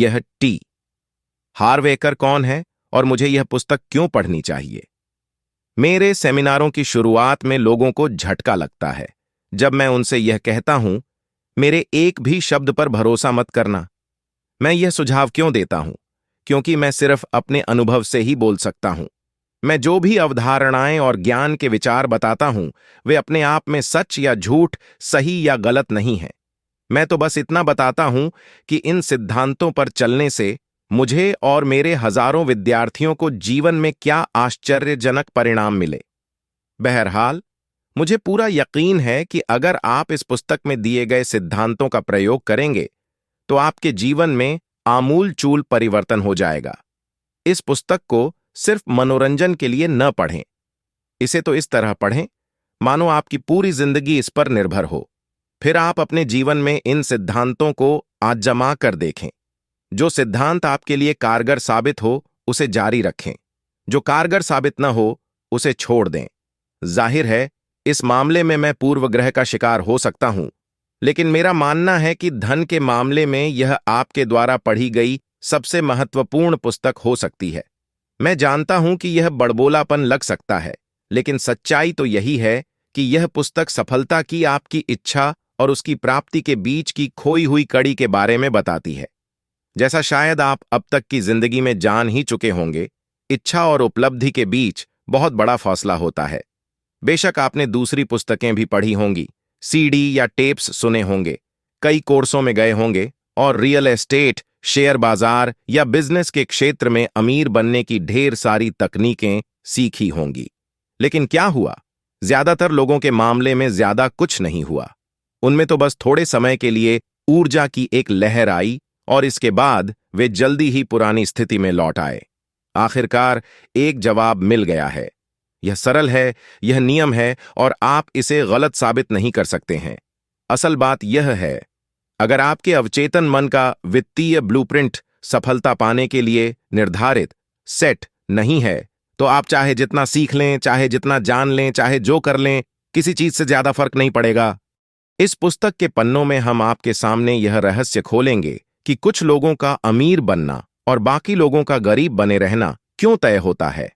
यह टी हार्वेकर कौन है और मुझे यह पुस्तक क्यों पढ़नी चाहिए? मेरे सेमिनारों की शुरुआत में लोगों को झटका लगता है जब मैं उनसे यह कहता हूं, मेरे एक भी शब्द पर भरोसा मत करना। मैं यह सुझाव क्यों देता हूं? क्योंकि मैं सिर्फ अपने अनुभव से ही बोल सकता हूं। मैं जो भी अवधारणाएं और ज्ञान के विचार बताता हूं, वे अपने आप में सच या झूठ, सही या गलत नहीं हैं। मैं तो बस इतना बताता हूं कि इन सिद्धांतों पर चलने से मुझे और मेरे हजारों विद्यार्थियों को जीवन में क्या आश्चर्यजनक परिणाम मिले। बहरहाल, मुझे पूरा यकीन है कि अगर आप इस पुस्तक में दिए गए सिद्धांतों का प्रयोग करेंगे तो आपके जीवन में आमूल-चूल परिवर्तन हो जाएगा। इस पुस्तक को सिर्फ मनोरंजन के लिए न पढ़ें। इसे तो इस तरह पढ़ें मानो आपकी पूरी जिंदगी इस पर निर्भर हो। फिर आप अपने जीवन में इन सिद्धांतों को आजमा कर देखें। जो सिद्धांत आपके लिए कारगर साबित हो उसे जारी रखें, जो कारगर साबित न हो उसे छोड़ दें। जाहिर है, इस मामले में मैं पूर्वग्रह का शिकार हो सकता हूं, लेकिन मेरा मानना है कि धन के मामले में यह आपके द्वारा पढ़ी गई सबसे महत्वपूर्ण पुस्तक हो सकती है। मैं जानता हूं कि यह बड़बोलापन लग सकता है, लेकिन सच्चाई तो यही है कि यह पुस्तक सफलता की आपकी इच्छा और उसकी प्राप्ति के बीच की खोई हुई कड़ी के बारे में बताती है। जैसा शायद आप अब तक की जिंदगी में जान ही चुके होंगे, इच्छा और उपलब्धि के बीच बहुत बड़ा फासला होता है। बेशक आपने दूसरी पुस्तकें भी पढ़ी होंगी, सीडी या टेप्स सुने होंगे, कई कोर्सों में गए होंगे और रियल एस्टेट, शेयर बाजार या बिजनेस के क्षेत्र में अमीर बनने की ढेर सारी तकनीकें सीखी होंगी। लेकिन क्या हुआ? ज्यादातर लोगों के मामले में ज्यादा कुछ नहीं हुआ। उनमें तो बस थोड़े समय के लिए ऊर्जा की एक लहर आई और इसके बाद वे जल्दी ही पुरानी स्थिति में लौट आए। आखिरकार एक जवाब मिल गया है। यह सरल है, यह नियम है और आप इसे गलत साबित नहीं कर सकते हैं। असल बात यह है, अगर आपके अवचेतन मन का वित्तीय ब्लूप्रिंट सफलता पाने के लिए निर्धारित, सेट नहीं है, तो आप चाहे जितना सीख लें, चाहे जितना जान लें, चाहे जो कर लें, किसी चीज से ज्यादा फर्क नहीं पड़ेगा। इस पुस्तक के पन्नों में हम आपके सामने यह रहस्य खोलेंगे कि कुछ लोगों का अमीर बनना और बाकी लोगों का गरीब बने रहना क्यों तय होता है।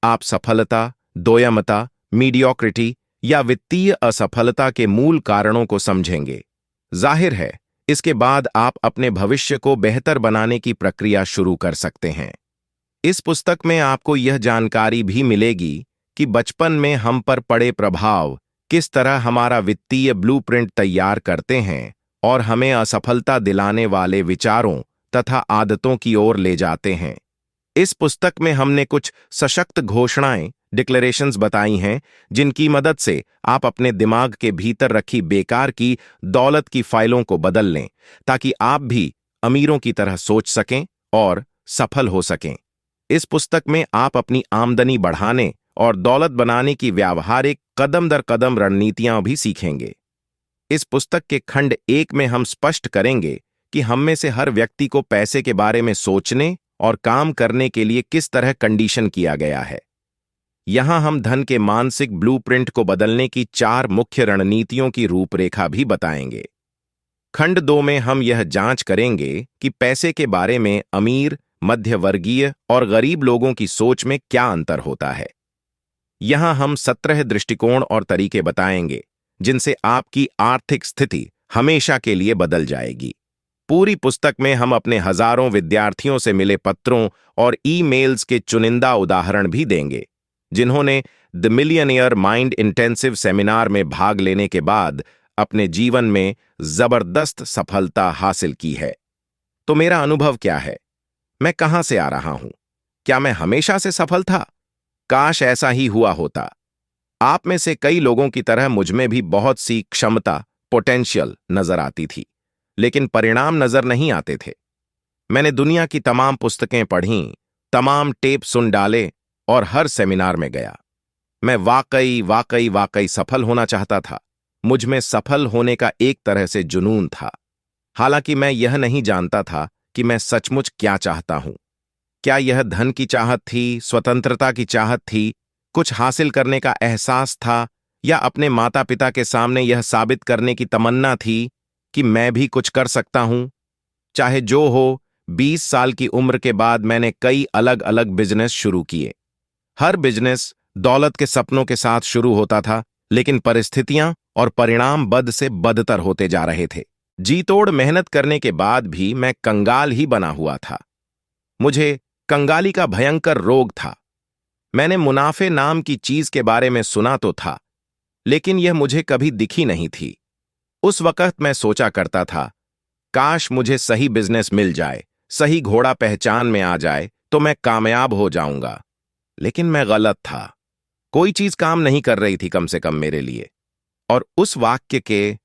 आप सफलता, दोयमता, मीडियोक्रिटी या वित्तीय असफलता के मूल कारणों को समझेंगे। जाहिर है, इसके बाद आप अपने भविष्य को बेहतर बनाने की प्रक्रिया शुरू कर सकते हैं। इस पुस्तक में आपको यह जानकारी भी मिलेगी कि बचपन में हम पर पड़े प्रभाव किस तरह हमारा वित्तीय ब्लूप्रिंट तैयार करते हैं और हमें असफलता दिलाने वाले विचारों तथा आदतों की ओर ले जाते हैं। इस पुस्तक में हमने कुछ सशक्त घोषणाएं, डिक्लेरेशंस बताई हैं, जिनकी मदद से आप अपने दिमाग के भीतर रखी बेकार की दौलत की फाइलों को बदल लें, ताकि आप भी अमीरों की तरह सोच सकें और सफल हो सकें। इस पुस्तक में आप अपनी आमदनी बढ़ाने और दौलत बनाने की व्यावहारिक कदम दर कदम रणनीतियां भी सीखेंगे। इस पुस्तक के खंड 1 में हम स्पष्ट करेंगे कि हम में से हर व्यक्ति को पैसे के बारे में सोचने और काम करने के लिए किस तरह कंडीशन किया गया है। यहां हम धन के मानसिक ब्लूप्रिंट को बदलने की 4 मुख्य रणनीतियों की रूपरेखा भी बताएंगे। खंड 2 में हम यह जांच करेंगे कि पैसे के बारे में अमीर, मध्यवर्गीय और गरीब लोगों की सोच में क्या अंतर होता है। यहां हम 17 दृष्टिकोण और तरीके बताएंगे जिनसे आपकी आर्थिक स्थिति हमेशा के लिए बदल जाएगी। पूरी पुस्तक में हम अपने हजारों विद्यार्थियों से मिले पत्रों और ईमेल्स के चुनिंदा उदाहरण भी देंगे, जिन्होंने the millionaire mind intensive seminar में भाग लेने के बाद अपने जीवन में जबरदस्त सफलता हासिल की है। तो मेरा अनुभव क्या है? मैं कहां से आ रहा हूं? क्या मैं हमेशा से सफल था? काश ऐसा ही हुआ होता। आप में से कई लोगों की तरह मुझमें भी बहुत सी क्षमता, पोटेंशियल नजर आती थी, लेकिन परिणाम नजर नहीं आते थे। मैंने दुनिया की तमाम पुस्तकें पढ़ीं, तमाम टेप सुन डाले और हर सेमिनार में गया। मैं वाकई सफल होना चाहता था। मुझ में सफल होने का एक तरह से जुनून था। हालांकि मैं यह नहीं जानता था कि मैं सचमुच क्या चाहता हूं। क्या यह धन की चाहत थी, स्वतंत्रता की चाहत थी, कुछ हासिल करने का एहसास था, या अपने माता पिता के सामने यह साबित करने की तमन्ना थी कि मैं भी कुछ कर सकता हूं? चाहे जो हो, 20 साल की उम्र के बाद मैंने कई अलग अलग बिजनेस शुरू किए। हर बिजनेस दौलत के सपनों के साथ शुरू होता था, लेकिन परिस्थितियां और परिणाम बद से बदतर होते जा रहे थे। जी तोड़ मेहनत करने के बाद भी मैं कंगाल ही बना हुआ था। मुझे कंगाली का भयंकर रोग था। मैंने मुनाफे नाम की चीज के बारे में सुना तो था, लेकिन यह मुझे कभी दिखी नहीं थी। उस वक्त मैं सोचा करता था, काश मुझे सही बिजनेस मिल जाए, सही घोड़ा पहचान में आ जाए तो मैं कामयाब हो जाऊंगा। लेकिन मैं गलत था। कोई चीज काम नहीं कर रही थी, कम से कम मेरे लिए। और उस वाक्य के